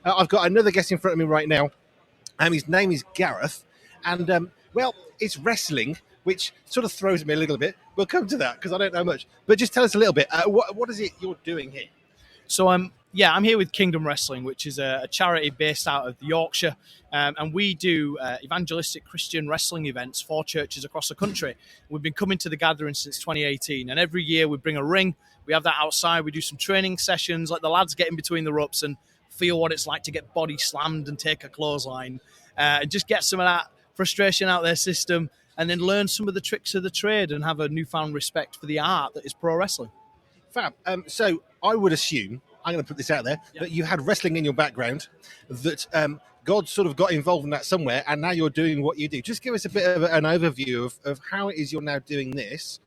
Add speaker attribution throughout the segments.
Speaker 1: I've got another guest in front of me right now. His name is Gareth, and well, it's wrestling, which sort of throws me a little bit. We'll come to that because I don't know much. But just tell us a little bit. What is it you're doing here?
Speaker 2: So I'm here with Kingdom Wrestling, which is a charity based out of Yorkshire, and we do evangelistic Christian wrestling events for churches across the country. We've been coming to the gathering since 2018, and every year we bring a ring. We have that outside. We do some training sessions, let the lads get in between the ropes and feel what it's like to get body slammed and take a clothesline, and just get some of that frustration out of their system, and then learn some of the tricks of the trade and have a newfound respect for the art that is pro wrestling.
Speaker 1: Fab. So I would assume, I'm going to put this out there, that you had wrestling in your background, that God sort of got involved in that somewhere, and now you're doing what you do. Just give us a bit of an overview of how it is you're now doing this,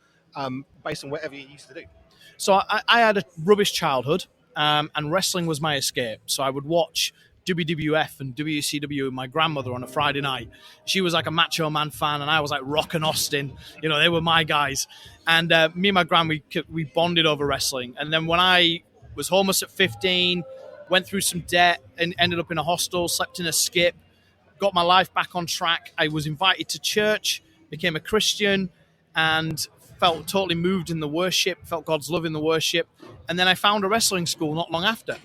Speaker 1: based on whatever you used to do.
Speaker 2: So I had a rubbish childhood, and wrestling was my escape. So I would watch WWF and WCW with my grandmother on a Friday night. She was like a Macho Man fan, and I was like Rock and Austin. You know, they were my guys. And me and my grand, we bonded over wrestling. And then when I was homeless at 15, went through some debt and ended up in a hostel, slept in a skip, got my life back on track. I was invited to church, became a Christian, and felt totally moved in the worship, felt God's love in the worship. And then I found a wrestling school not long after.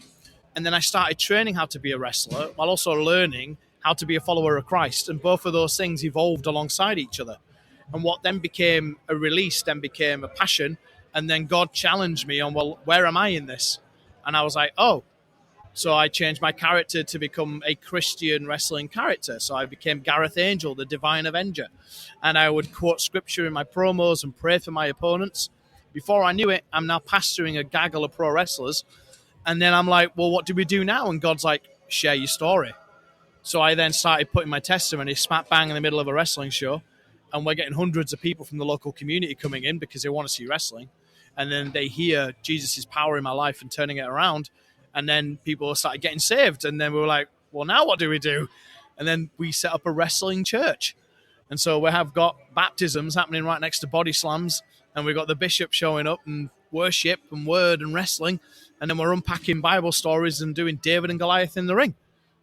Speaker 2: And then I started training how to be a wrestler while also learning how to be a follower of Christ. And both of those things evolved alongside each other. And what then became a release then became a passion. And then God challenged me on, well, where am I in this? And I was like, oh. So I changed my character to become a Christian wrestling character. So I became Gareth Angel, the Divine Avenger. And I would quote scripture in my promos and pray for my opponents. Before I knew it, I'm now pastoring a gaggle of pro wrestlers. And then I'm like, well, what do we do now? And God's like, share your story. So I then started putting my testimony smack bang in the middle of a wrestling show. And we're getting hundreds of people from the local community coming in because they want to see wrestling. And then they hear Jesus' power in my life and turning it around. And then people started getting saved. And then we were like, well, now what do we do? And then we set up a wrestling church. And so we have got baptisms happening right next to body slams. And we've got the bishop showing up and worship and word and wrestling. And then we're unpacking Bible stories and doing David and Goliath in the ring.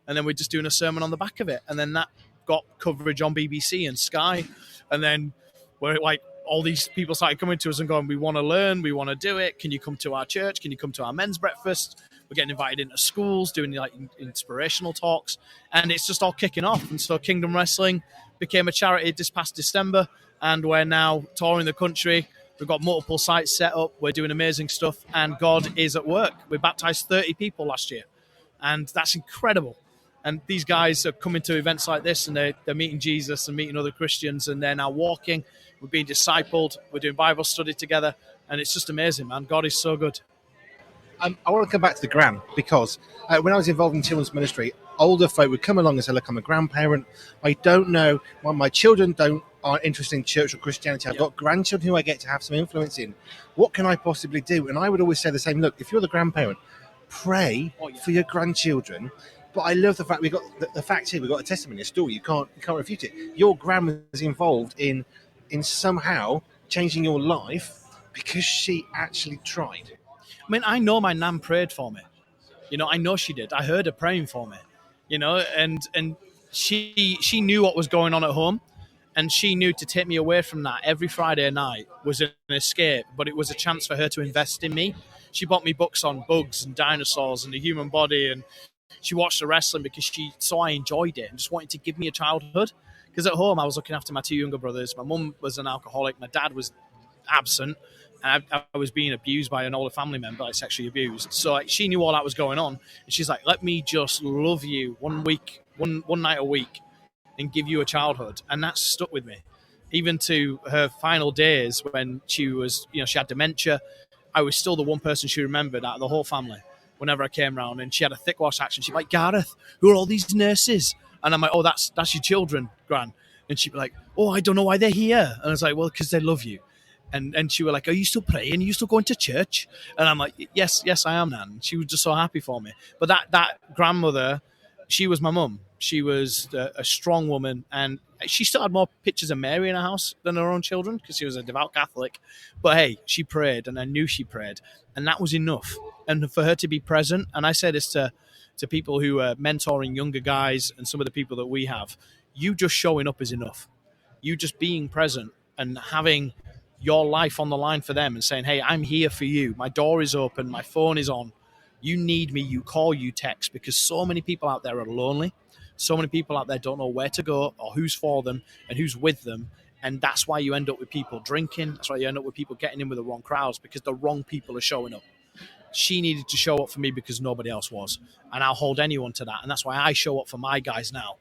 Speaker 2: And then we're just doing a sermon on the back of it. And then that got coverage on BBC and Sky. And then we're like, all these people started coming to us and going, we want to learn, we want to do it. Can you come to our church? Can you come to our men's breakfast? We're getting invited into schools, doing like inspirational talks. And it's just all kicking off. And so Kingdom Wrestling became a charity this past December. And we're now touring the country. We've got multiple sites set up. We're doing amazing stuff. And God is at work. We baptized 30 people last year. And that's incredible. And these guys are coming to events like this, and they're meeting Jesus and meeting other Christians, and they're now walking. We're being discipled. We're doing Bible study together. And it's just amazing, man. God is so good.
Speaker 1: I want to come back to the Gran because when I was involved in children's ministry, older folk would come along and say, look, I'm a grandparent. I don't know. Well, my children aren't interested in church or Christianity. I've got grandchildren who I get to have some influence in. What can I possibly do? And I would always say the same, look, if you're the grandparent, pray for your grandchildren. But I love the fact we got the fact here, we've got a testimony, a story. You can't refute it. Your gran was involved in somehow changing your life because she actually tried.
Speaker 2: I mean, I know my nan prayed for me. You know, I know she did. I heard her praying for me. You know, and she knew what was going on at home, and she knew to take me away from that every Friday night was an escape, but it was a chance for her to invest in me. She bought me books on bugs and dinosaurs and the human body, and she watched the wrestling because she saw I enjoyed it and just wanted to give me a childhood. Because at home, I was looking after my two younger brothers. My mum was an alcoholic. My dad was absent. And I was being abused by an older family member, like sexually abused. So she knew all that was going on. And she's like, let me just love you one night a week and give you a childhood. And that stuck with me. Even to her final days when she was, you know, she had dementia, I was still the one person she remembered out of the whole family whenever I came round. And she had a thick wash accent. She'd be like, Gareth, who are all these nurses? And I'm like, oh, that's your children, Gran. And she'd be like, oh, I don't know why they're here. And I was like, well, because they love you. And she was like, are you still praying? Are you still going to church? And I'm like, yes, I am, Nan. She was just so happy for me. But that grandmother, she was my mum. She was a strong woman. And she still had more pictures of Mary in her house than her own children because she was a devout Catholic. But hey, she prayed, and I knew she prayed. And that was enough. And for her to be present, and I say this to to people who are mentoring younger guys and some of the people that we have, you just showing up is enough. You just being present and having your life on the line for them and saying, hey, I'm here for you. My door is open. My phone is on. You need me. You call, you text, because so many people out there are lonely. So many people out there don't know where to go or who's for them and who's with them. And that's why you end up with people drinking. That's why you end up with people getting in with the wrong crowds, because the wrong people are showing up. She needed to show up for me because nobody else was. And I'll hold anyone to that. And that's why I show up for my guys now.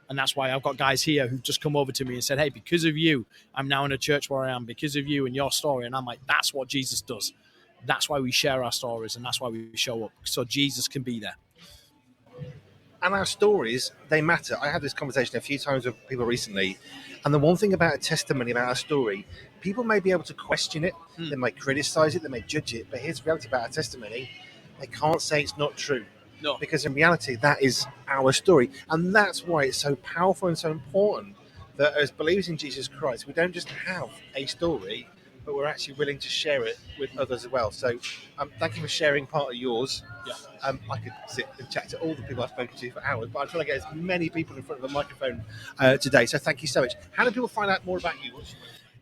Speaker 2: And that's why I've got guys here who've just come over to me and said, hey, because of you, I'm now in a church where I am, because of you and your story. And I'm like, that's what Jesus does. That's why we share our stories, and that's why we show up, so Jesus can be there.
Speaker 1: And our stories, they matter. I had this conversation a few times with people recently, and the one thing about a testimony, about our story, people may be able to question it, they may criticize it, they may judge it, but here's the reality about our testimony: they can't say it's not true.
Speaker 2: No.
Speaker 1: Because in reality, that is our story. And that's why it's so powerful and so important that as believers in Jesus Christ, we don't just have a story, but we're actually willing to share it with others as well. So thank you for sharing part of yours.
Speaker 2: Yeah.
Speaker 1: I could sit and chat to all the people I've spoken to for hours, but I'm trying to get as many people in front of a microphone today. So thank you so much. How do people find out more about you?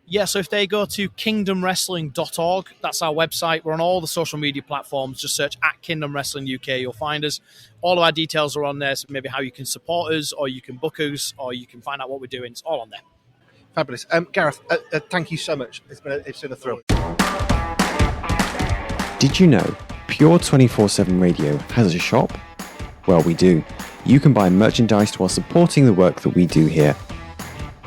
Speaker 2: Yeah, so if they go to kingdomwrestling.org, that's our website. We're on all the social media platforms. Just search at Kingdom Wrestling UK. You'll find us. All of our details are on there. So maybe how you can support us, or you can book us, or you can find out what we're doing. It's all on there.
Speaker 1: Fabulous. Gareth, thank you so much. It's been a thrill.
Speaker 3: Did you know Pure 24/7 Radio has a shop? Well, we do. You can buy merchandise while supporting the work that we do here.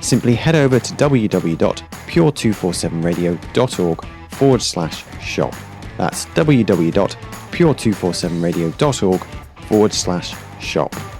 Speaker 3: Simply head over to www.pure247radio.org/shop. That's www.pure247radio.org/shop.